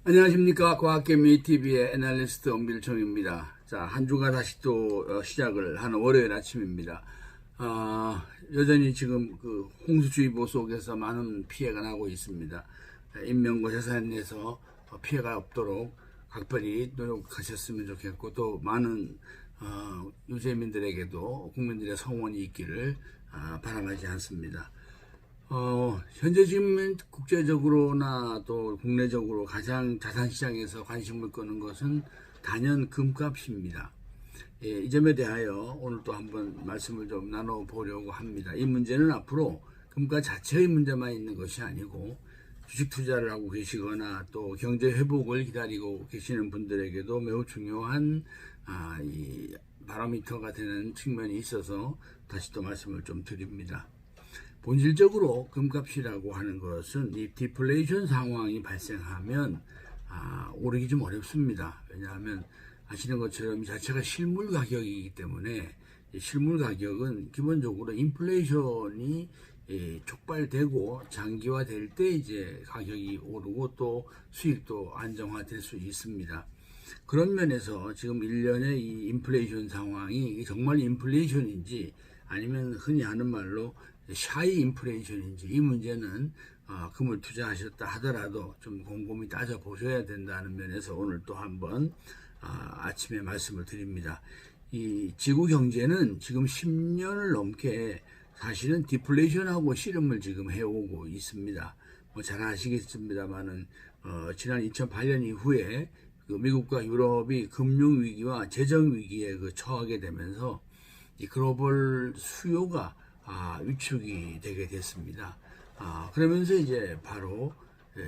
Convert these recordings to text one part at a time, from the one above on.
안녕하십니까. 과학개미 TV의 애널리스트 엄길청입니다. 자, 한 주가 다시 또 시작을 하는 월요일 아침입니다. 여전히 지금 그 홍수주의보 속에서 많은 피해가 나고 있습니다. 인명과 재산에서 피해가 없도록 각별히 노력하셨으면 좋겠고, 또 많은 유재민들에게도 국민들의 성원이 있기를 바람하지 않습니다. 현재 지금 국제적으로나 또 국내적으로 가장 자산시장에서 관심을 끄는 것은 단연 금값입니다. 이 점에 대하여 오늘 또 한번 말씀을 좀 나눠보려고 합니다. 이 문제는 앞으로 금값 자체의 문제만 있는 것이 아니고 주식 투자를 하고 계시거나 또 경제 회복을 기다리고 계시는 분들에게도 매우 중요한 이 바로미터가 되는 측면이 있어서 다시 또 말씀을 좀 드립니다. 본질적으로 금값이라고 하는 것은 이 디플레이션 상황이 발생하면 오르기 좀 어렵습니다. 왜냐하면 아시는 것처럼 이 자체가 실물 가격이기 때문에 실물 가격은 기본적으로 인플레이션이 촉발되고 장기화될 때 이제 가격이 오르고 또 수익도 안정화될 수 있습니다. 그런 면에서 지금 1년의 이 인플레이션 상황이 정말 인플레이션인지 아니면 흔히 하는 말로 샤이 인플레이션인지 이 문제는 금을 투자하셨다 하더라도 좀 곰곰이 따져보셔야 된다는 면에서 오늘 또 한번 아침에 말씀을 드립니다. 이 지구 경제는 지금 10년을 넘게 사실은 디플레이션하고 씨름을 지금 해오고 있습니다. 뭐 잘 아시겠습니다만은 지난 2008년 이후에 그 미국과 유럽이 금융 위기와 재정 위기에 처하게 되면서 이 글로벌 수요가 위축이 되게 됐습니다. 그러면서 이제 바로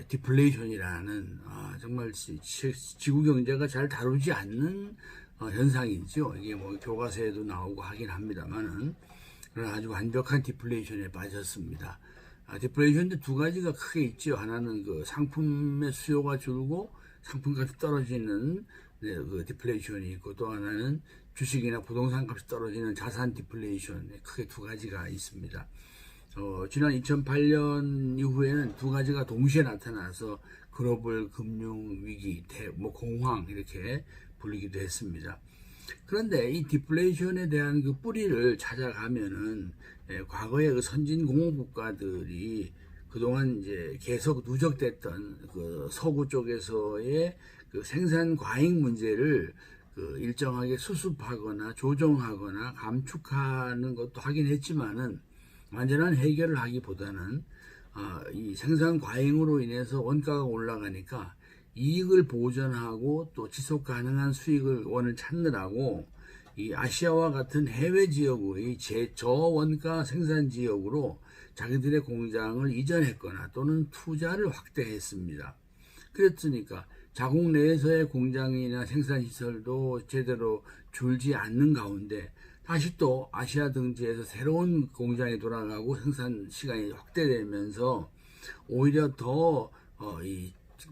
디플레이션이라는 정말 지구 경제가 잘 다루지 않는 현상이죠. 이게 뭐 교과서에도 나오고 하긴 합니다만은 그런 아주 완벽한 디플레이션에 빠졌습니다. 디플레이션도 두 가지가 크게 있죠. 하나는 그 상품의 수요가 줄고 상품값이 떨어지는 그 디플레이션이 있고, 또 하나는 주식이나 부동산 값이 떨어지는 자산 디플레이션, 크게 두 가지가 있습니다. 지난 2008년 이후에는 두 가지가 동시에 나타나서 글로벌 금융 위기, 공황 이렇게 불리기도 했습니다. 그런데 이 디플레이션에 대한 그 뿌리를 찾아가면은 과거의 그 선진 공업 국가들이 그동안 이제 계속 누적됐던 그 서구 쪽에서의 그 생산 과잉 문제를 그 일정하게 수습하거나 조정하거나 감축하는 것도 하긴 했지만은 완전한 해결을 하기보다는 이 생산 과잉으로 인해서 원가가 올라가니까 이익을 보전하고 또 지속 가능한 수익을 원을 찾느라고 이 아시아와 같은 해외 지역의 저원가 생산 지역으로 자기들의 공장을 이전했거나 또는 투자를 확대했습니다. 그랬으니까 자국 내에서의 공장이나 생산시설도 제대로 줄지 않는 가운데 다시 또 아시아 등지에서 새로운 공장이 돌아가고 생산 시간이 확대되면서 오히려 더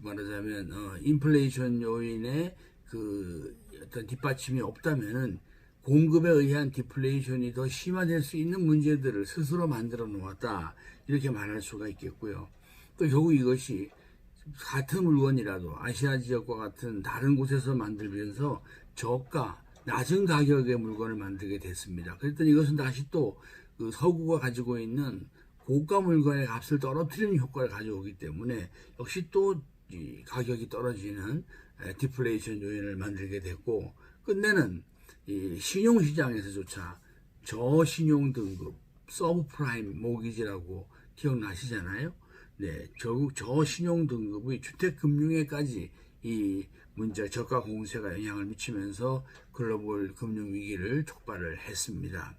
말하자면 인플레이션 요인의 그 어떤 뒷받침이 없다면은 공급에 의한 디플레이션이 더 심화될 수 있는 문제들을 스스로 만들어 놓았다, 이렇게 말할 수가 있겠고요. 또 결국 이것이 같은 물건이라도 아시아 지역과 같은 다른 곳에서 만들면서 저가 낮은 가격의 물건을 만들게 됐습니다. 그랬더니 이것은 다시 또 그 서구가 가지고 있는 고가 물건의 값을 떨어뜨리는 효과를 가져오기 때문에 역시 또 이 가격이 떨어지는 디플레이션 요인을 만들게 됐고, 끝내는 이 신용시장에서조차 저신용 등급 서브프라임 모기지라고 기억나시잖아요. 네, 결국 저신용 등급의 주택금융에까지 이 문제 저가 공세가 영향을 미치면서 글로벌 금융 위기를 촉발을 했습니다.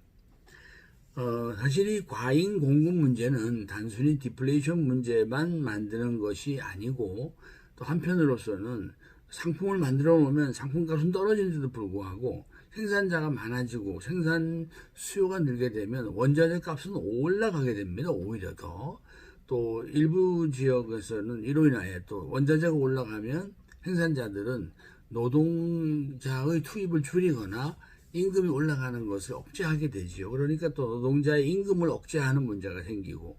사실 이 과잉 공급 문제는 단순히 디플레이션 문제만 만드는 것이 아니고, 또 한편으로서는 상품을 만들어 놓으면 상품값은 떨어지는데도 불구하고 생산자가 많아지고 생산 수요가 늘게 되면 원자재 값은 올라가게 됩니다. 오히려 더. 또 일부 지역에서는 이로 인하여 또 원자재가 올라가면 생산자들은 노동자의 투입을 줄이거나 임금이 올라가는 것을 억제하게 되지요. 그러니까 또 노동자의 임금을 억제하는 문제가 생기고,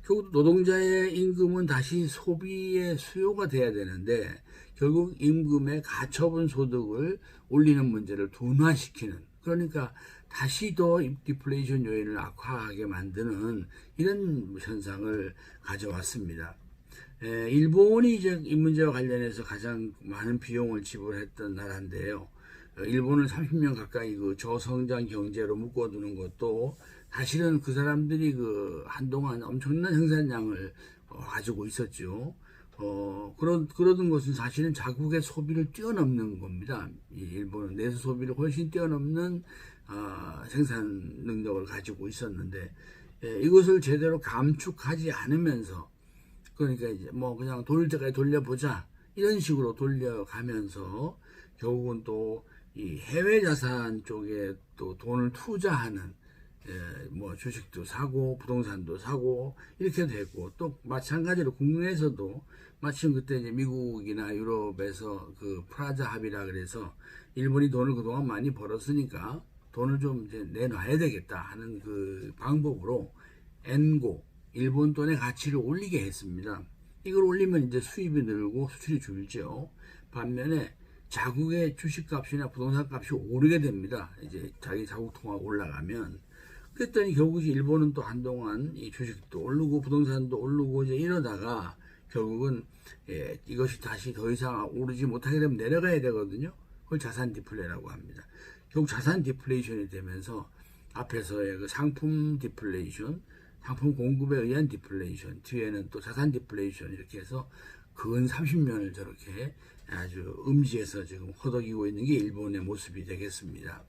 결국 노동자의 임금은 다시 소비의 수요가 돼야 되는데 결국 임금의 가처분 소득을 올리는 문제를 둔화시키는, 그러니까 다시 더 디플레이션 요인을 악화하게 만드는 이런 현상을 가져왔습니다. 일본이 이제 이 문제와 관련해서 가장 많은 비용을 지불했던 나라인데요. 일본은 30년 가까이 그 저성장 경제로 묶어두는 것도 사실은 그 사람들이 그 한동안 엄청난 생산량을 가지고 있었죠. 그러던 것은 사실은 자국의 소비를 뛰어넘는 겁니다. 일본은 내수 소비를 훨씬 뛰어넘는 생산 능력을 가지고 있었는데, 이것을 제대로 감축하지 않으면서, 그러니까 이제 뭐 그냥 돌릴 때까지 돌려보자 이런 식으로 돌려가면서 결국은 또 이 해외 자산 쪽에 또 돈을 투자하는, 뭐 주식도 사고 부동산도 사고 이렇게 됐고, 또 마찬가지로 국내에서도 마침 그때 이제 미국이나 유럽에서 그 프라자 합의라 그래서 일본이 돈을 그동안 많이 벌었으니까 돈을 좀 이제 내놔야 되겠다 하는 그 방법으로 엔고, 일본 돈의 가치를 올리게 했습니다. 이걸 올리면 이제 수입이 늘고 수출이 줄죠. 반면에 자국의 주식값이나 부동산 값이 오르게 됩니다. 이제 자기 자국 통화가 올라가면. 그랬더니 결국 일본은 또 한동안 이 주식도 오르고 부동산도 오르고 이제 이러다가 결국은 이것이 다시 더 이상 오르지 못하게 되면 내려가야 되거든요. 그걸 자산 디플레라고 합니다. 결국 자산 디플레이션이 되면서 앞에서의 그 상품 디플레이션, 상품 공급에 의한 디플레이션, 뒤에는 또 자산 디플레이션, 이렇게 해서 근 30년을 저렇게 아주 음지에서 지금 허덕이고 있는 게 일본의 모습이 되겠습니다.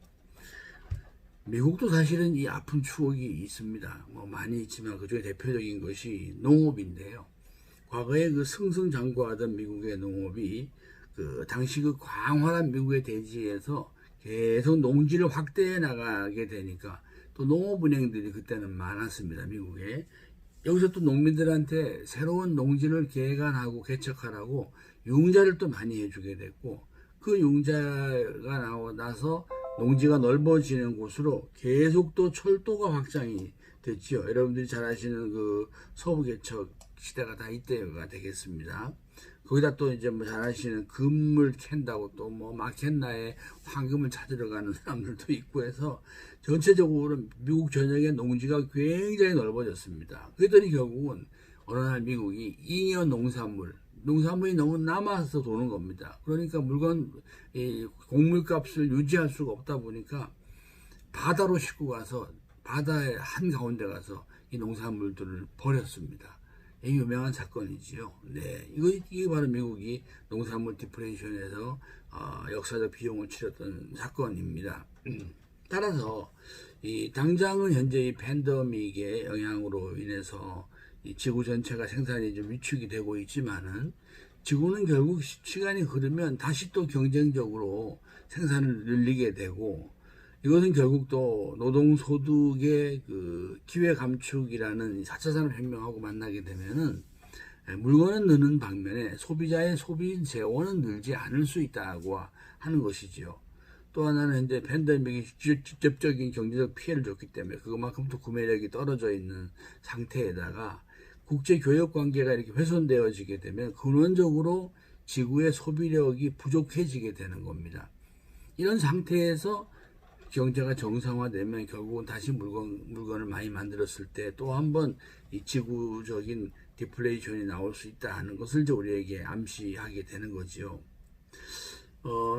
미국도 사실은 이 아픈 추억이 있습니다. 뭐 많이 있지만 그중에 대표적인 것이 농업인데요. 과거에 그 승승장구하던 미국의 농업이 그 당시 그 광활한 미국의 대지에서 계속 농지를 확대해 나가게 되니까 또 농업은행들이 그때는 많았습니다. 미국에. 여기서 또 농민들한테 새로운 농지를 개간하고 개척하라고 융자를 또 많이 해주게 됐고, 그 융자가 나서 농지가 넓어지는 곳으로 계속 또 철도가 확장이 됐죠. 여러분들이 잘 아시는 그 서부 개척 시대가 다 이때가 되겠습니다. 거기다 또 이제 뭐 잘 아시는 금을 캔다고 또 뭐 마켓나에 황금을 찾으러 가는 사람들도 있고 해서 전체적으로 미국 전역의 농지가 굉장히 넓어졌습니다. 그랬더니 결국은 어느 날 미국이 잉여 농산물이 너무 남아서 도는 겁니다. 그러니까 이 곡물값을 유지할 수가 없다 보니까 바다로 싣고 가서 바다의 한가운데 가서 이 농산물들을 버렸습니다. 이 유명한 사건이지요. 네, 이게 바로 미국이 농산물 디플레이션에서 역사적 비용을 치렀던 사건입니다. 따라서 이 당장은 현재 이 팬데믹의 영향으로 인해서 이 지구 전체가 생산이 좀 위축이 되고 있지만은, 지구는 결국 시간이 흐르면 다시 또 경쟁적으로 생산을 늘리게 되고, 이것은 결국 또 노동소득의 그 기회 감축이라는 4차 산업혁명하고 만나게 되면은 물건은 느는 반면에 소비자의 소비 재원은 늘지 않을 수 있다고 하는 것이지요. 또 하나는 이제 팬데믹이 직접적인 경제적 피해를 줬기 때문에 그것만큼 또 구매력이 떨어져 있는 상태에다가 국제 교역 관계가 이렇게 훼손되어지게 되면 근원적으로 지구의 소비력이 부족해지게 되는 겁니다. 이런 상태에서 경제가 정상화되면 결국은 다시 물건을 많이 만들었을 때 또 한번 이 지구적인 디플레이션이 나올 수 있다는 것을 이제 우리에게 암시하게 되는 거지요.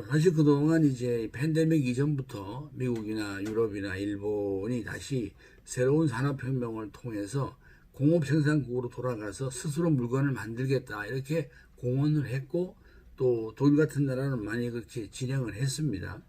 사실 그동안 이제 팬데믹 이전부터 미국이나 유럽이나 일본이 다시 새로운 산업혁명을 통해서 공업 생산국으로 돌아가서 스스로 물건을 만들겠다 이렇게 공언을 했고, 또 독일 같은 나라는 많이 그렇게 진행을 했습니다.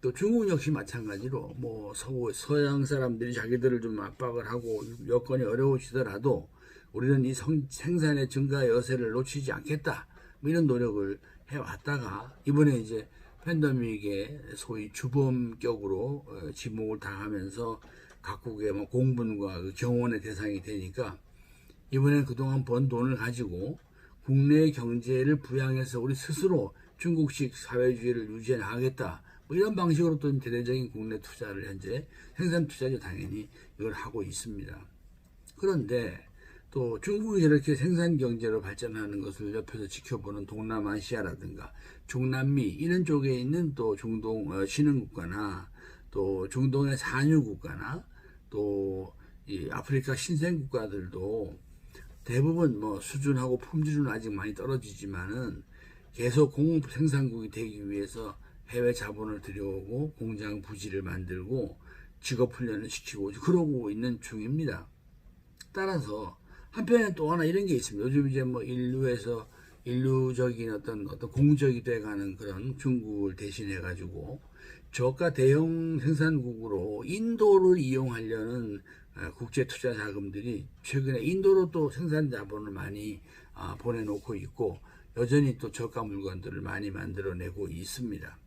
또 중국 역시 마찬가지로 뭐 서양 사람들이 자기들을 좀 압박을 하고 여건이 어려우시더라도 우리는 이 생산의 증가 여세를 놓치지 않겠다, 뭐 이런 노력을 해왔다가 이번에 이제 팬데믹의 소위 주범격으로 지목을 당하면서 각국의 뭐 공분과 그 경원의 대상이 되니까 이번에 그동안 번 돈을 가지고 국내 경제를 부양해서 우리 스스로 중국식 사회주의를 유지해 나가겠다, 뭐 이런 방식으로 또 대대적인 국내 투자를 현재 생산 투자죠. 당연히 이걸 하고 있습니다. 그런데 또 중국이 저렇게 생산 경제로 발전하는 것을 옆에서 지켜보는 동남아시아라든가 중남미 이런 쪽에 있는 또 중동 신흥국가나 또 중동의 산유국가나 또 이 아프리카 신생국가들도 대부분 뭐 수준하고 품질은 아직 많이 떨어지지만은 계속 공업 생산국이 되기 위해서 해외 자본을 들여오고 공장 부지를 만들고 직업 훈련을 시키고 그러고 있는 중입니다. 따라서 한편에 또 하나 이런 게 있습니다. 요즘 이제 뭐 인류적인 어떤 공적이 돼가는 그런 중국을 대신해 가지고 저가 대형 생산국으로 인도를 이용하려는 국제 투자 자금들이 최근에 인도로 또 생산 자본을 많이 보내놓고 있고 여전히 또 저가 물건들을 많이 만들어내고 있습니다.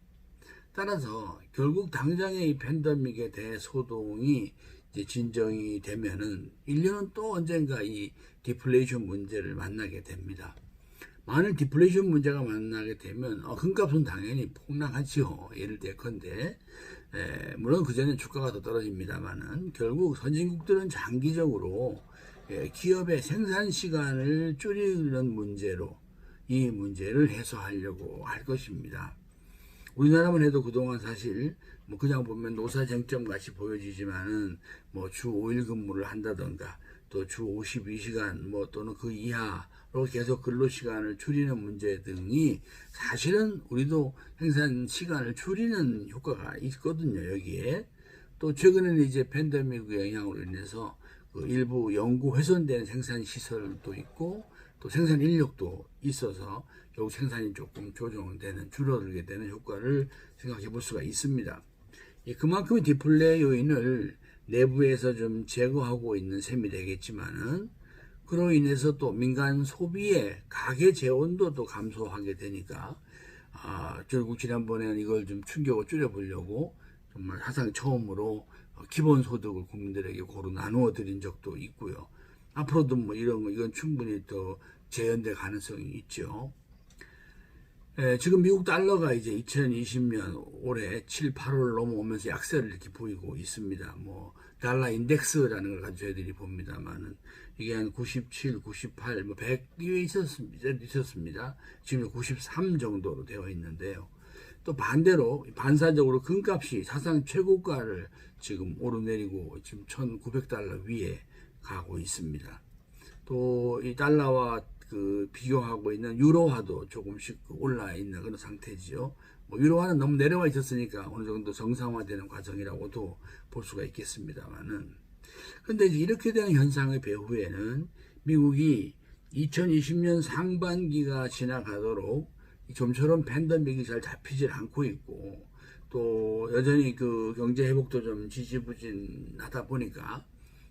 따라서 결국 당장의 이 팬데믹에 대해 소동이 이제 진정이 되면은 인류는 또 언젠가 이 디플레이션 문제를 만나게 됩니다. 만일 디플레이션 문제가 만나게 되면 금값은 당연히 폭락하지요. 예를 들건데 물론 그전에 주가가 더 떨어집니다만은 결국 선진국들은 장기적으로 기업의 생산 시간을 줄이는 문제로 이 문제를 해소하려고 할 것입니다. 우리나라만 해도 그동안 사실 뭐 그냥 보면 노사쟁점 같이 보여지지만은 뭐 주 5일 근무를 한다던가 또 주 52시간 뭐 또는 그 이하로 계속 근로 시간을 줄이는 문제 등이 사실은 우리도 생산 시간을 줄이는 효과가 있거든요. 여기에 또 최근에는 이제 팬데믹의 영향으로 인해서 그 일부 연구 훼손된 생산 시설도 있고 또 생산 인력도 있어서 결국 생산이 조금 조정되는 줄어들게 되는 효과를 생각해 볼 수가 있습니다. 그만큼의 디플레 요인을 내부에서 좀 제거하고 있는 셈이 되겠지만은 그로 인해서 또 민간 소비의 가계 재원도 또 감소하게 되니까 결국 지난번에는 이걸 좀 충격을 줄여보려고 정말 사상 처음으로 기본소득을 국민들에게 고루 나누어 드린 적도 있고요. 앞으로도 뭐 이런 거 이건 충분히 또 재현될 가능성이 있죠. 지금 미국 달러가 이제 2020년 올해 7, 8월 넘어오면서 약세를 이렇게 보이고 있습니다. 뭐 달러 인덱스라는 걸 가지고 저희들이 봅니다만은 이게 한 97, 98, 뭐 100 위에 있었습니다. 지금 93 정도로 되어 있는데요. 또 반대로 반사적으로 금값이 사상 최고가를 지금 오르내리고 지금 1,900달러 위에 가고 있습니다. 또 이 달러와 그 비교하고 있는 유로화도 조금씩 올라 있는 그런 상태지요. 뭐 유로화는 너무 내려와 있었으니까 어느 정도 정상화되는 과정이라고도 볼 수가 있겠습니다만은. 근데 이제 이렇게 되는 현상의 배후에는 미국이 2020년 상반기가 지나가도록 좀처럼 팬데믹이 잘 잡히질 않고 있고 또 여전히 그 경제 회복도 좀 지지부진하다 보니까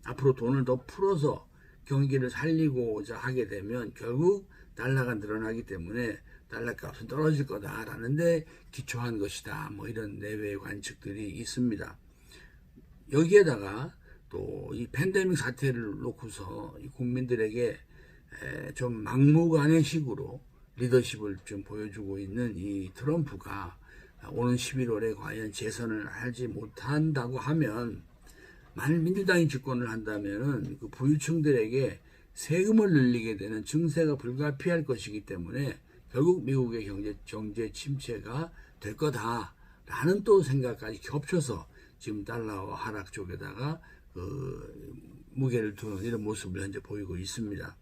앞으로 돈을 더 풀어서 경기를 살리고자 하게 되면 결국 달러가 늘어나기 때문에 달러 값은 떨어질 거다라는데 기초한 것이다. 뭐 이런 내외의 관측들이 있습니다. 여기에다가 또 이 팬데믹 사태를 놓고서 이 국민들에게 좀 막무가내식으로 리더십을 좀 보여주고 있는 이 트럼프가 오는 11월에 과연 재선을 하지 못한다고 하면 만일 민주당이 집권을 한다면은 그 부유층들에게 세금을 늘리게 되는 증세가 불가피할 것이기 때문에 결국 미국의 경제 침체가 될 거다라는 또 생각까지 겹쳐서 지금 달러와 하락 쪽에다가 무게를 두는 이런 모습을 현재 보이고 있습니다.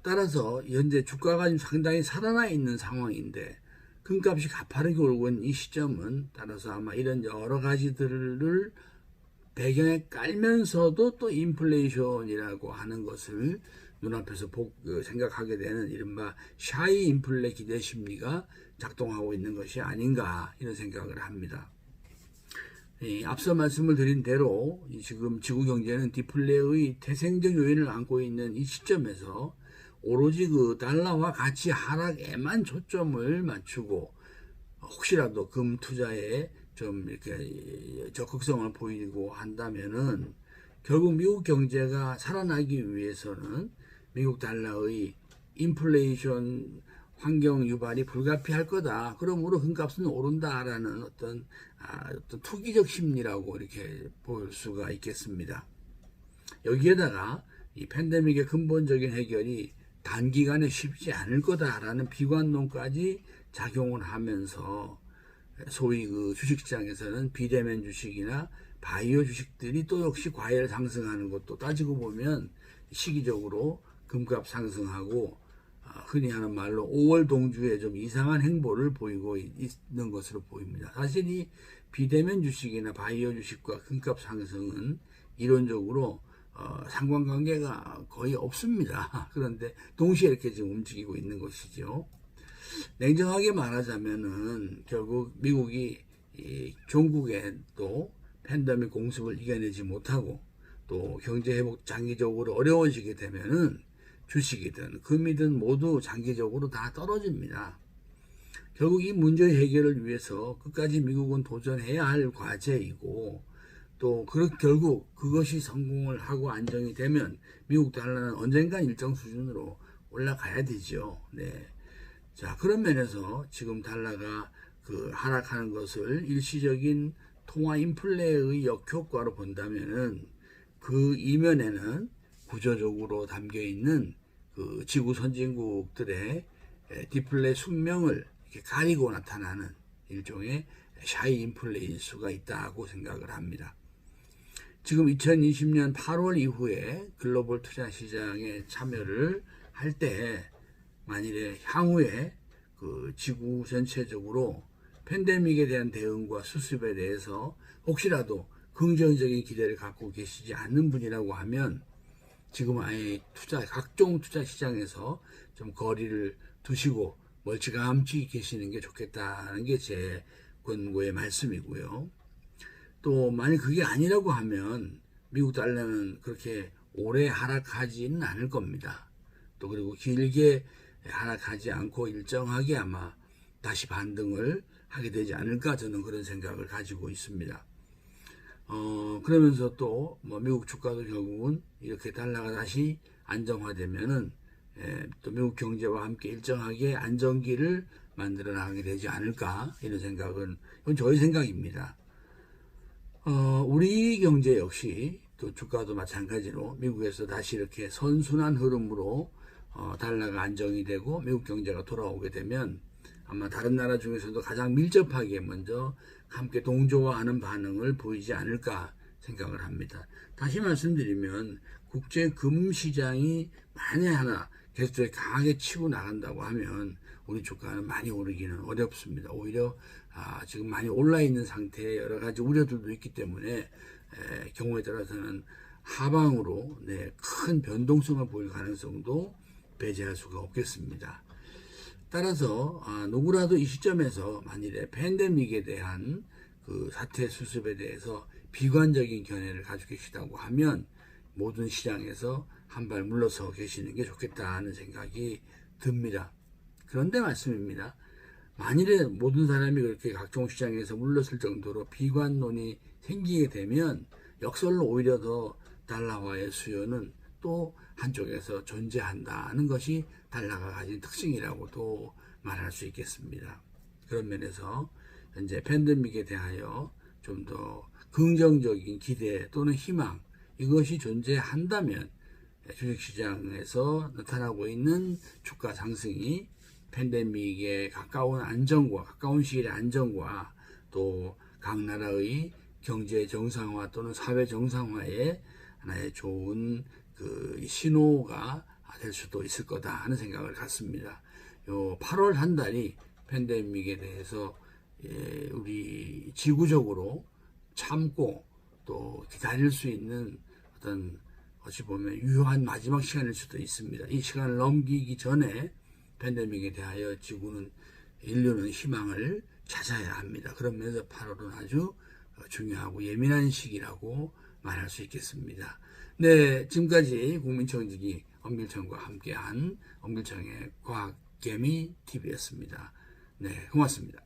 따라서 현재 주가가 지금 상당히 살아나 있는 상황인데 금값이 가파르게 오르고 있는 이 시점은 따라서 아마 이런 여러 가지들을 배경에 깔면서도 또 인플레이션이라고 하는 것을 눈앞에서 생각하게 되는 이른바 샤이 인플레 기대 심리가 작동하고 있는 것이 아닌가 이런 생각을 합니다. 앞서 말씀을 드린 대로 지금 지구 경제는 디플레의 태생적 요인을 안고 있는 이 시점에서 오로지 그 달러와 가치 하락에만 초점을 맞추고 혹시라도 금 투자에 좀 이렇게 적극성을 보이고 한다면은 결국 미국 경제가 살아나기 위해서는 미국 달러의 인플레이션 환경 유발이 불가피할 거다. 그러므로 금값은 오른다라는 어떤 투기적 심리라고 이렇게 볼 수가 있겠습니다. 여기에다가 이 팬데믹의 근본적인 해결이 단기간에 쉽지 않을 거다라는 비관론까지 작용을 하면서 소위 그 주식시장에서는 비대면 주식이나 바이오 주식들이 또 역시 과열 상승하는 것도 따지고 보면 시기적으로 금값 상승하고 흔히 하는 말로 5월 동주에 좀 이상한 행보를 보이고 있는 것으로 보입니다. 사실 이 비대면 주식이나 바이오 주식과 금값 상승은 이론적으로 상관관계가 거의 없습니다. 그런데 동시에 이렇게 지금 움직이고 있는 것이죠. 냉정하게 말하자면은 결국 미국이 이 종국의 또 팬데믹 공습을 이겨내지 못하고 또 경제 회복 장기적으로 어려워지게 되면은 주식이든 금이든 모두 장기적으로 다 떨어집니다. 결국 이 문제 해결을 위해서 끝까지 미국은 도전해야 할 과제이고 또 결국 그것이 성공을 하고 안정이 되면 미국 달러는 언젠간 일정 수준으로 올라가야 되죠. 네. 자, 그런 면에서 지금 달러가 그 하락하는 것을 일시적인 통화 인플레의 역효과로 본다면은 그 이면에는 구조적으로 담겨 있는 그 지구 선진국들의 디플레 숙명을 이렇게 가리고 나타나는 일종의 샤이 인플레일 수가 있다고 생각을 합니다. 지금 2020년 8월 이후에 글로벌 투자 시장에 참여를 할 때 만일에 향후에 그 지구 전체적으로 팬데믹에 대한 대응과 수습에 대해서 혹시라도 긍정적인 기대를 갖고 계시지 않는 분이라고 하면 지금 아예 각종 투자 시장에서 좀 거리를 두시고 멀찌감치 계시는 게 좋겠다는 게 제 권고의 말씀이고요. 또 만약 그게 아니라고 하면 미국 달러는 그렇게 오래 하락하지는 않을 겁니다. 또 그리고 길게 하락하지 않고 일정하게 아마 다시 반등을 하게 되지 않을까 저는 그런 생각을 가지고 있습니다. 그러면서 또 뭐 미국 주가도 결국은 이렇게 달러가 다시 안정화되면은 또 미국 경제와 함께 일정하게 안정기를 만들어 나가게 되지 않을까 이런 생각은 이건 저의 생각입니다. 우리 경제 역시 또 주가도 마찬가지로 미국에서 다시 이렇게 선순환 흐름으로 달러가 안정이 되고 미국 경제가 돌아오게 되면 아마 다른 나라 중에서도 가장 밀접하게 먼저 함께 동조화하는 반응을 보이지 않을까 생각을 합니다. 다시 말씀드리면 국제 금 시장이 만에 하나 계속 강하게 치고 나간다고 하면 우리 주가는 많이 오르기는 어렵습니다. 오히려 지금 많이 올라 있는 상태에 여러 가지 우려들도 있기 때문에 경우에 따라서는 하방으로 큰 변동성을 보일 가능성도 배제할 수가 없겠습니다. 따라서 누구라도 이 시점에서 만일에 팬데믹에 대한 그 사태 수습에 대해서 비관적인 견해를 가지고 계시다고 하면 모든 시장에서 한 발 물러서 계시는 게 좋겠다는 생각이 듭니다. 그런데 말씀입니다. 만일에 모든 사람이 그렇게 각종 시장에서 물러설 정도로 비관론이 생기게 되면 역설로 오히려 더 달러화의 수요는 또 한쪽에서 존재한다는 것이 달러가 가진 특징이라고도 말할 수 있겠습니다. 그런 면에서 현재 팬데믹에 대하여 좀 더 긍정적인 기대 또는 희망 이것이 존재한다면 주식시장에서 나타나고 있는 주가 상승이 팬데믹의 가까운 시일의 안정과 또 각 나라의 경제 정상화 또는 사회 정상화에 하나의 좋은 그 신호가 될 수도 있을 거다 하는 생각을 갖습니다. 요 8월 한 달이 팬데믹에 대해서 우리 지구적으로 참고 또 기다릴 수 있는 어떤 어찌 보면 유효한 마지막 시간일 수도 있습니다. 이 시간을 넘기기 전에 팬데믹에 대하여 인류는 희망을 찾아야 합니다. 그런 면에서 8월은 아주 중요하고 예민한 시기라고 말할 수 있겠습니다. 네, 지금까지 국민청지기 엄길청과 함께한 엄길청의 과학개미 TV였습니다. 네, 고맙습니다.